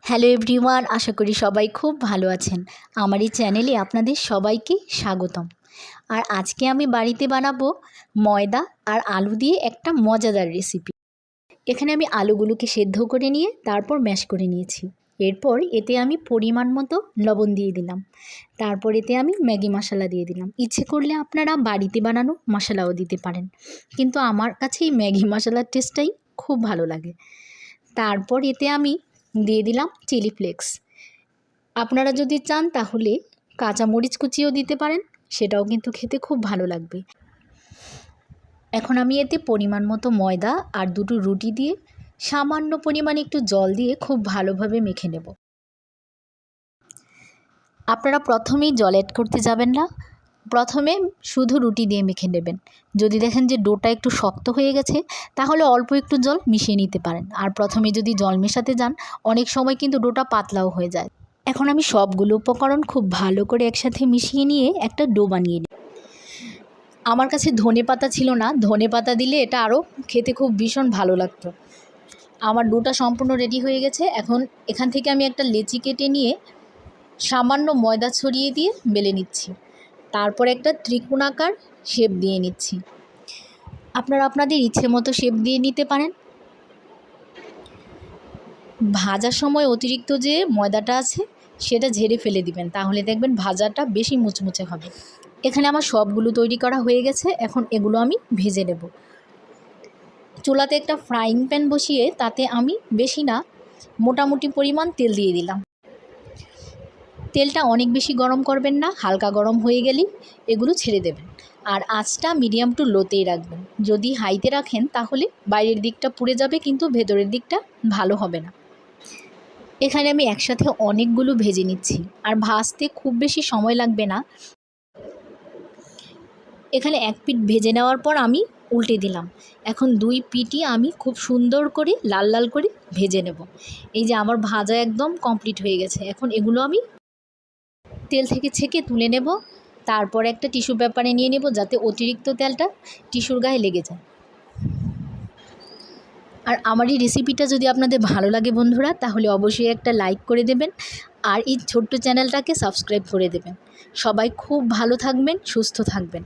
Hello everyone, আশা করি সবাই খুব ভালো আছেন। আমার এই চ্যানেলে আপনাদের সবাইকে স্বাগতম। আর আজকে আমি বাড়িতে বানাবো ময়দা আর আলু দিয়ে একটা মজাদার রেসিপি। এখানে আমি আলুগুলোকে সেদ্ধ করে নিয়ে তারপর ম্যাশ করে নিয়েছি। এরপর এতে আমি পরিমাণ মতো লবণ দিয়ে দিলাম। তারপর এতে আমি ম্যাগি মশলা দিয়ে দিলাম। ইচ্ছে করলে আপনারা বাড়িতে বানানো মশলাও দিতে পারেন, কিন্তু আমার কাছে এই ম্যাগি মশলার টেস্টটাই খুব ভালো লাগে। তারপর এতে আমি দিয়ে দিলাম চিলি ফ্লেক্স। আপনারা যদি চান তাহলে কাঁচামরিচ কুচিও দিতে পারেন, সেটাও কিন্তু খেতে খুব ভালো লাগবে। এখন আমি এতে পরিমাণ মতো ময়দা আর দুটো রুটি দিয়ে সামান্য পরিমাণে একটু জল দিয়ে খুব ভালোভাবে মেখে নেব। আপনারা প্রথমেই জল অ্যাড করতে যাবেন না, প্রথমে শুধু রুটি দিয়ে মেখে নেবেন। যদি দেখেন যে ডোটা একটু শক্ত হয়ে গেছে তাহলে অল্প একটু জল মিশিয়ে নিতে পারেন। আর প্রথমে যদি জল মেশাতে যান অনেক সময় কিন্তু ডোটা পাতলাও হয়ে যায়। এখন আমি সবগুলো উপকরণ খুব ভালো করে একসাথে মিশিয়ে নিয়ে একটা ডো বানিয়ে নিই। আমার কাছে ধনেপাতা ছিল না, ধনেপাতা দিলে এটা আরও খেতে খুব ভীষণ ভালো লাগতো। আমার ডোটা সম্পূর্ণ রেডি হয়ে গেছে। এখন এখান থেকে আমি একটা লেচি কেটে নিয়ে সামান্য ময়দা ছড়িয়ে দিয়ে বেলে নিচ্ছি। তারপর একটা ত্রিকোণাকার শেপ দিয়ে নিচ্ছি। আপনারা আপনাদের ইচ্ছে মতো শেপ দিয়ে নিতে পারেন। ভাজার সময় অতিরিক্ত যে ময়দাটা আছে সেটা ঝেড়ে ফেলে দিবেন, তাহলে দেখবেন ভাজাটা বেশি মুচমুচে হবে। এখানে আমার সবগুলো তৈরি করা হয়ে গেছে। এখন এগুলো আমি ভেজে নেব। চুলাতে একটা ফ্রাইং প্যান বসিয়ে তাতে আমি বেশি না মোটামুটি পরিমাণ তেল দিয়ে দিলাম। তেলটা অনেক বেশি গরম করবেন না, হালকা গরম হয়ে গেলেই এগুলো ছেড়ে দেবেন। আর আঁচটা মিডিয়াম টু লোতেই রাখবেন। যদি হাইতে রাখেন তাহলে বাইরের দিকটা পুড়ে যাবে, কিন্তু ভেতরের দিকটা ভালো হবে না। এখানে আমি একসাথে অনেকগুলো ভেজে নিচ্ছি, আর ভাজতে খুব বেশি সময় লাগবে না। এখানে এক পিঠ ভেজে নেওয়ার পর আমি উল্টে দিলাম। এখন দুই পিঠই আমি খুব সুন্দর করে লাল লাল করে ভেজে নেব। এই যে আমার ভাজা একদম কমপ্লিট হয়ে গেছে। এখন এগুলো আমি তেল থেকে ছেঁকে তুলে নেব। তারপর একটা টিস্যু পেপারে নিয়ে নেব, যাতে অতিরিক্ত তেলটা টিস্যুর গায়ে লেগে যায়। আর আমার এই রেসিপিটা যদি আপনাদের ভালো লাগে বন্ধুরা, তাহলে অবশ্যই একটা লাইক করে দেবেন আর এই ছোট্ট চ্যানেলটাকে সাবস্ক্রাইব করে দেবেন। সবাই খুব ভালো থাকবেন, সুস্থ থাকবেন।